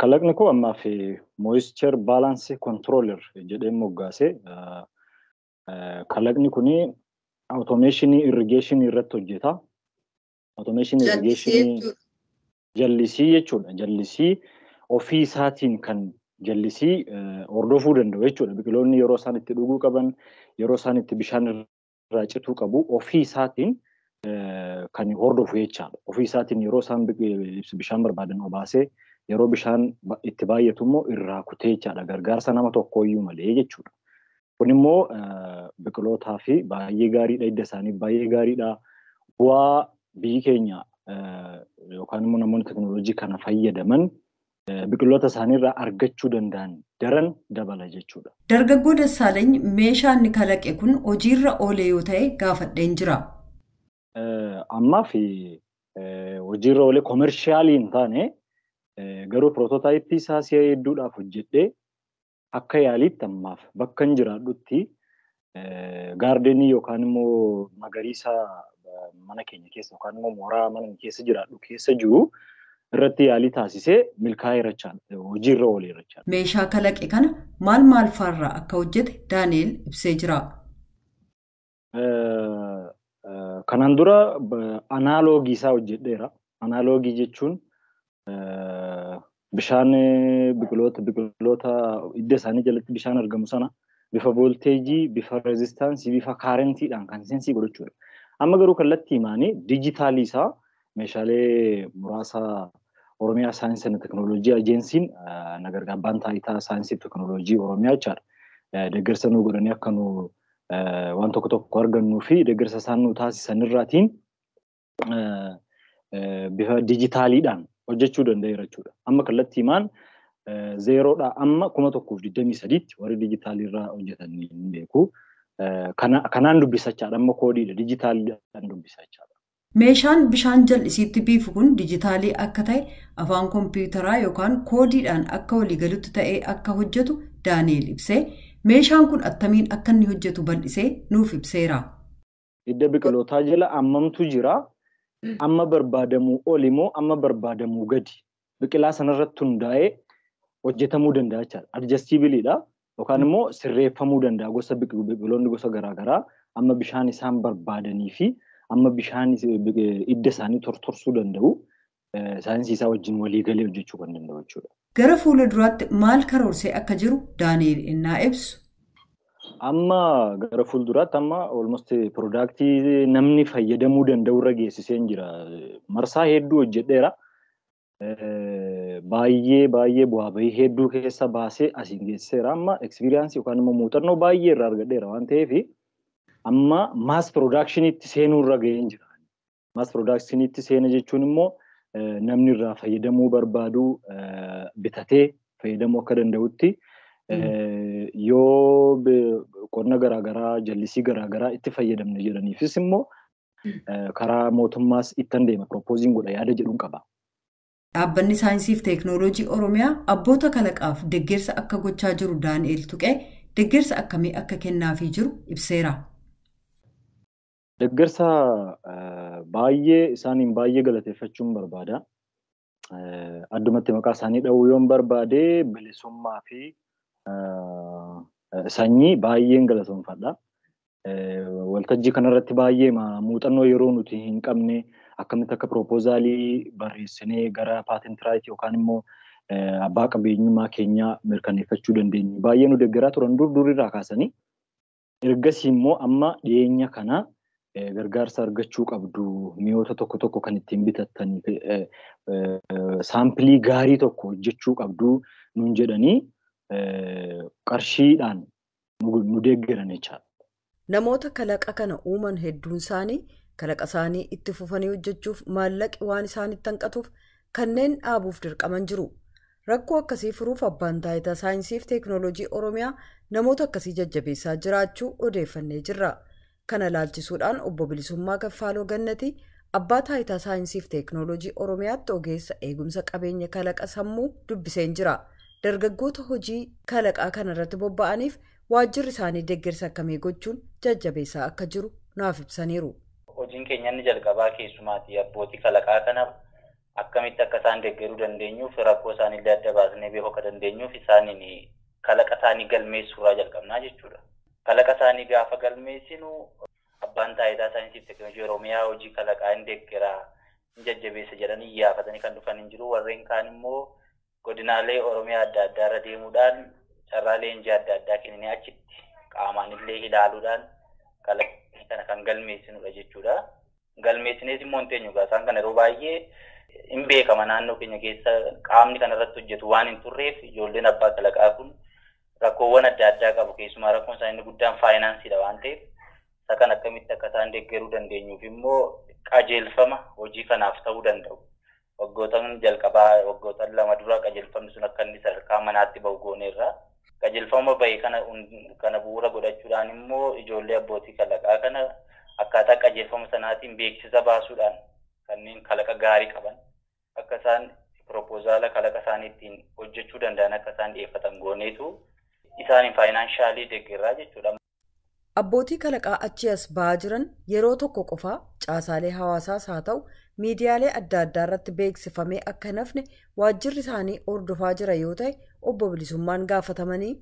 kalaqni kun ammaa fi moisture balance controller jedhee moggaase. Kalaqni kuni automation irrigation irratti hojjeta. Automation irrigation jallisii jechuudha. Jallisii ofii isaatiin kan jallisii hordofuu danda'u jechuudha. Biqiloonni yeroo isaan itti dhuguu qaban, yeroo isaan itti bishaan irraa cituu qabu, ofii isaatiin kan hordofu jechaadha. Ofii isaatiin yeroo isaan bishaan barbaadan obaasee yeroo bishaan itti baay'atu immoo irraa kutee jechaadha. Gargaarsa nama tokkooyyuu malee jechuudha. Kun immoo biqilootaa fi baay'ee gaariidha. Hidda isaanii baay'ee gaariidha. Bu'aa biyyi keenya yookaan immoo namoonni teknooloojii kana fayyadaman biqiloota isaaniirraa argachuu danda'an daran dabala jechuudha. Dargaggoo Dassaalany meeshaa inni kalaqe kun hojiirra oolee yoo ta'e gaafadheen jira. Ammaa fi hojiirra oolee koomershaalii hin taane garuu piroototaayipii isaa si'a hedduudhaaf hojjedhee akka yaaliitti ammaaf bakka hin jiraadhutti gaardenii yookaan immoo magariisa mana keenya keessa yookaan immoo mooraa mana keessa jiraadhu keessa jiru irratti yaalii taasisee milkaa'ee irrachaan hojiirra oolee irrachaan. Meeshaa kalaqe kana maal faarraa akka hojjete Daani'el ibsee jira. Kanaan dura anaaloogii isaa hojjedheera. Anaaloogii jechuun bishaan biqiloota hidda isaanii jalatti bishaan argamu sana bifa volteejii, bifa reezistaansii, bifa kaarentiidhaan kan seensii godhachuudha. Amma garuu kallattii himaanii dijitaalii isaa meeshaalee muraasa Oromiyaa Saayinsii fi Teknooloojii Ajeensiin nagargaa abbaan taayitaa Saayinsii fi Teknooloojii Oromiyaa jechaadha. Deeggarsa nuu godhanii akka nu waan tokko argannuu fi deeggarsa isaan nu taasisan irraatiin bifa dijitaaliidhaan hojjechuu danda'eera jechuudha. Amma kallattii himaan zeeroodhaa amma 1,023tti warri dijitaaliirraa hojjetan ni beeku. Kanaan dubbisachaadha amma koodiidha dijitaaliidhaan dubbisachaadha. Meeshaan bishaan jal'isiitti biifu kun dijitaalii akka ta'e afaan kompiitaraa yookaan koodiidhaan akka waliigalutti ta'ee akka hojjetu Daani'el ibsee meeshaan kun attamiin akka inni hojjetu bal'isee nuuf ibseera. Hidda biqilootaa jala ammamtu jira. Amma barbaadamuu oli moo amma barbaadamuu gadi biqilaa sanarratti hundaa'ee hojjetamuu danda'a jechaadha. Adjestibiliidha yookaan immoo sirreeffamuu danda'a gosa biqiloonni gosa garaagaraa amma bishaan isaan barbaadanii fi amma bishaan hidda isaanii tortorsuu danda'u saayinsii isaa wajjin waliigalee hojjechuu kan danda'u jechuudha. Gara fuula duraatti maal karoorsee akka jiru Daani'el innaa ibsu. Amma gara fuulduraatti amma almost product namni fayyadamuu danda'u irra geessisee jira. Marsaa hedduu hojjedheera. Baay'ee bu'aa bahii hedduu keessa baasee asiin geessiseera. Amma experience yookaan immoo muuxannoo baay'ee irraa argadheera waan ta'eef amma mass productionitti seenuu irra ga'ee jira. Mass productionitti seena jechuun immoo namni irraa fayyadamuu barbaadu bitatee fayyadamuu akka danda'utti yoo qonna garaagaraa jallisii garaagaraa itti fayyadamne jedhaniifis immoo karaa mootummaas ittan deema propooziin godha yaada jedhuun qaba. Dhaabbanni Saayinsii fi Teknooloojii Oromiyaa abboota kalaqaaf deeggarsa akka gochaa jiru Daani'el tuqee deeggarsa akkamii akka kennaafii jiru ibseera. Deeggarsa baay'ee isaaniin baay'ee galateeffachuun barbaada. Addumatti maqaa isaanii dha'uu yoon barbaade bilisummaa fi sanyii baay'een galatoomfadha. Waltajjii kanarratti baay'ee muuxannoo yeroo nuti hin qabne akkamitti akka propoozaalii barreessinee gara paatent raayit yookaan immoo abbaa qabeenyummaa keenyaa mirkaneeffachuu dandeenyu baay'ee nu deeggaraa turan durirraa kaasanii ergasii immoo amma dhiyeenya kana gargaarsa argachuu qabdu mi'oota tokko kan ittiin bitattanii saampilii gaarii tokko hojjechuu qabdu nuun jedhanii qarshiidhaan nu deeggaran jechaadha. Namoota kalaqa kana uuman hedduun isaanii kalaqa isaanii itti fufanii hojjechuuf maallaqi waan isaanitti hanqatuuf kanneen dhaabuuf dirqaman jiru. Rakkoo akkasii furuuf abbaan taayitaa Saayinsii fi Teknooloojii Oromiyaa namoota akkasii jajjabeessaa jiraachuu odeeffannee jirra. Kana ilaalchisuudhaan obbo Bilisummaa Gaffaaloo Gannatii abbaa taayitaa Saayinsii fi Teknooloojii Oromiyaatti ogeessa eegumsa qabeenya kalaqa sammuu dubbiseen jira. Dargaggoota hojii kalaqaa kanarratti bobba'aniif waajjirri isaanii deeggarsa akkamii gochuun jajjabeessaa akka jiru naaf ibsaniiru. Hojiin keenya inni jalqabaa keessumaatii abbootii kalaqaa kana akkamitti akka isaan deeggaruu dandeenyuuf rakkoo isaanillee adda baasnee beekuu akka dandeenyuuf isaaniin kalaqa isaanii galmeessuurraa jalqabnaa jechuudha. Kalaqa isaanii gaafa galmeessinu abbaan taayitaa saayinsii fi teekinooloojii Oromiyaa hojii kalaqaa hin deeggaraa hin jajjabeessa jedhanii iyyafatanii kan dhufan hin jiru. Warreen kaan immoo godinaalee Oromiyaa adda addaa irra deemuudhaan carraalee leenjii adda addaa kennanii achitti qaamaanillee ilaaluudhaan kalaqaa kana kan galmeessinudha jechuudha. Galmeessinees immoo hin teenyu isaan kana yeroo baay'ee hin beekama naannoo keenya keessa qaamni kana irratti hojjetu waan hin turreef ijoolleen abbaa kalaqaa kun rakkoowwan adda addaa qabu. Keessumaa rakkoon isaanii guddaan faayinaansiidha waan ta'eef isa kan akkamitti akka isaan deeggaruu dandeenyuuf immoo qajeelfama hojii kanaaf ta'uu danda'u. Waggootaan jalqabaa waggootaan 2 dura qajeelfamni sun akka inni sadarkaa manaatti bahu gooneerra. Qajeelfama bahe kana bu'uura godhachuudhaan immoo ijoollee abbootii kalaqaa kana akkaataa qajeelfama sanaatiin beeksisa baasuudhaan kanneen kalaqa gaarii qaban akka isaan propoozaala kalaqa isaanii ittiin hojjechuu danda'an akka isaan dhiyeeffatan gooneetu isaaniin faayinaanshaali deeggarraa jechuudha. Abbootii kalaqaa achi as ba'aa jiran yeroo tokko qofaa caasaalee hawaasaas haa ta'u miidiyaalee adda addaa irratti beeksifamee akka hin hafne waajjirri isaanii hordofaa jira yoo ta'e obbo Bilisummaan gaafatamanii.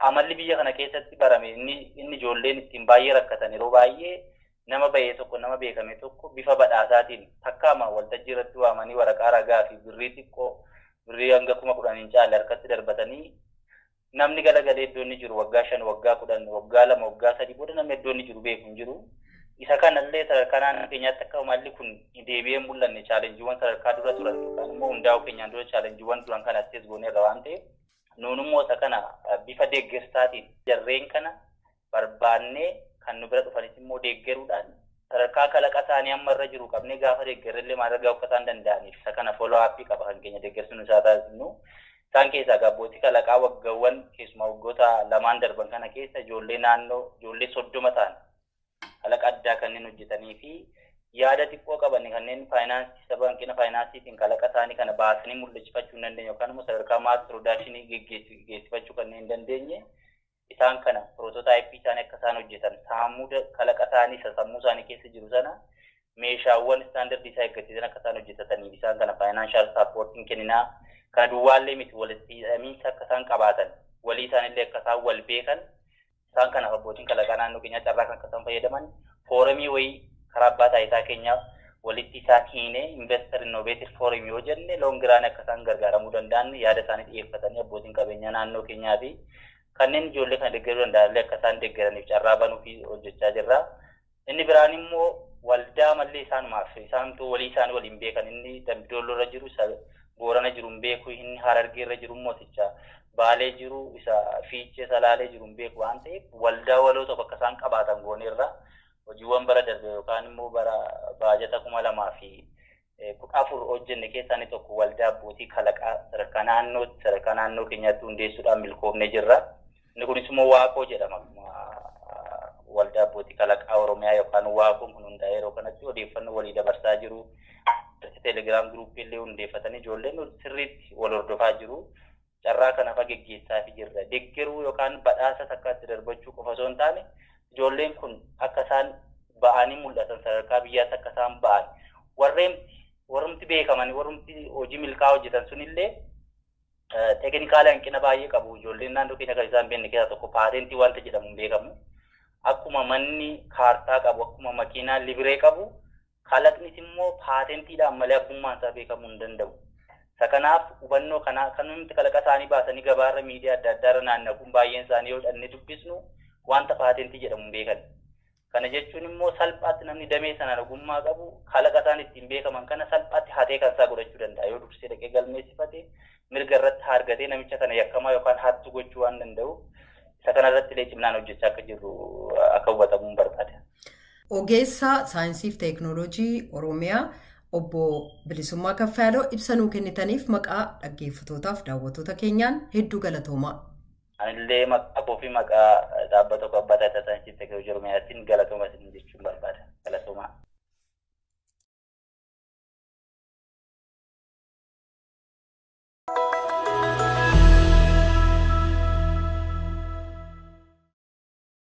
Amalli biyya kana keessatti barame inni ijoolleen ittiin baay'ee rakkatan yeroo baay'ee nama bahee tokko nama beekame tokko bifa badhaasaatiin takkaama waltajjii irratti waamanii waraqaa ragaa fi birrii xiqqoo birrii hanga 10,000 hin caalle harkatti darbatanii namni galagalee iddoo inni jiru waggaa 5 waggaa 10 waggaa 2 waggaa 3 booda namni iddoo inni jiru beeku hin jiru. Isa kanallee sadarkaa naannoo keenyaatti akka malli kun deebi'ee mul'anne chaalenjiiwwan sadarkaa dura turan yookaan immoo hundaa'uu keenyaan dura chaalenjiiwwan turan kan asii gooneerra waan ta'eef nuun immoo isa kana bifa deeggarsaatiin jarreen kana barbaannee kan nu bira dhufanis immoo deeggaruudhaan sadarkaa kalaqa isaanii amma irra jiru qabnee gaafa deeggarrellee maal argaa akka isaan danda'aniif isa kana follow up qaba kan keenya deeggarsuun isaa taasisnu. Isaan keessaa abbootii kalaqaa waggaawwan keessumaa waggoota 2 darban kana keessa ijoollee naannoo ijoollee 30 ta'an kalaqa addaa kanneen hojjetanii fi yaada xiqqoo qaban kanneen faayinaansii saba hanqina faayinaansiitiin kalaqa isaanii kana baasanii mul'ifachuu hin dandeenye yookaan immoo sadarkaa maas piroodakshinii geessifachuu kanneen hin dandeenye isaan kana piroototaayipii isaanii akka isaan hojjetan saamuda kalaqa isaanii sammuu isaanii keessa jiru sana meeshaawwan istaandardii isaa eeggatan akka isaan hojjetataniif isaan kana faayinaanshaal saappoortiin kenninaa kana duwwaallee miti walitti hidhamiinsa akka isaan qabaatan walii isaanillee akka isaan wal beekan isaan kana abbootiin kalaqaa naannoo keenyaa carraa kan akka isaan fayyadaman foorumii wayii karaa abbaa taayitaa keenyaa walitti isaan hiinee investor innovative forum yoo jenne loongiraan akka isaan gargaaramuu danda'an yaada isaanii dhiyeeffatanii abbootiin qabeenyaa naannoo keenyaa fi kanneen ijoollee kana deeggaruu danda'anillee akka isaan deeggaraniif carraa banuu fi hojjechaa jirra. Inni biraan immoo waldaa mallee isaanumaaf isaantu walii isaanii waliin beekan inni Dambidolloo irra jiru Boorana jiru hin beeku inni Harargee irra jiru mooticha Baalee jiru isa Fiichee Salaalee jiru hin beeku waan ta'eef waldaa waloo tokko akka isaan qabaatan gooneerra hojiiwwan bara darbe yookaan immoo bara baajata 2014 hojjenne keessaa tokko waldaa abbootii kalaqaa sadarkaa naannoo keenyaatti hundeessuudhaan milkoomnee jirra. Inni kunis immoo Waaqoo jedhama. Waldaa abbootii kalaqaa Oromiyaa yookaan Waaqoon kun hundaa'ee yeroo kanatti odeeffannoo walii dabarsaa jiru. Telegram group illee hundeeffatanii ijoolleen sirriitti wal hordofaa jiru. Carraa kana fa geggeessaa fi jirra. Deeggaruu yookaan badhaasa takkaatti darbachuu qofa osoo hin taane ijoolleen kun akka isaan ba'anii mul'atan sadarkaa biyyaatti akka isaan ba'an warrumti beekaman warrumti hojii milkaa hojjetan sunillee teeknikaalii hanqina baay'ee qabu. Ijoolleen naannoo keenya kan isaan beekne keessaa tokko paatentii wanta jedhamu hin beekamu. Akkuma manni kaartaa qabu akkuma makiinaan libiree qabu kalaqnis immoo paatentiidhaan malee abbummaan isaa beekamuu hin danda'u. Isa kanaaf hubannoo kanaa kan nuti kalaqa isaanii baasanii gabaarra miidiyaa adda addaarra naannaquun baay'een isaanii yoo dhannee dubbisnu wanta paatentii jedhamu hin beekan. Kana jechuun immoo salphaatti namni damee sanaan ogummaa qabu kalaqa isaan ittiin beekaman kana salphaatti hatee kan isaa godhachuu danda'a. Yoo dursee dhaqee galmeessifate mirga irratti argatee namicha kana yakkamaa yookaan hattu gochuu waan danda'u. Isa kanarratti illee cimnaan hojjechaa akka jirru akka hubatamuun barbaada. Ogeessaa saayinsii fi teeknooloojii Oromiyaa obbo Bilisummaa Kaffaaloo ibsa nuu kennitaniif maqaa dhaggeeffatootaaf daawwattoota keenyaan hedduu galatoomaa. Anillee maqaa koo fi maqaa dhaabbata abbaa taayitaa saayinsii fi teeknooloojii Oromiyaatiin galatooma.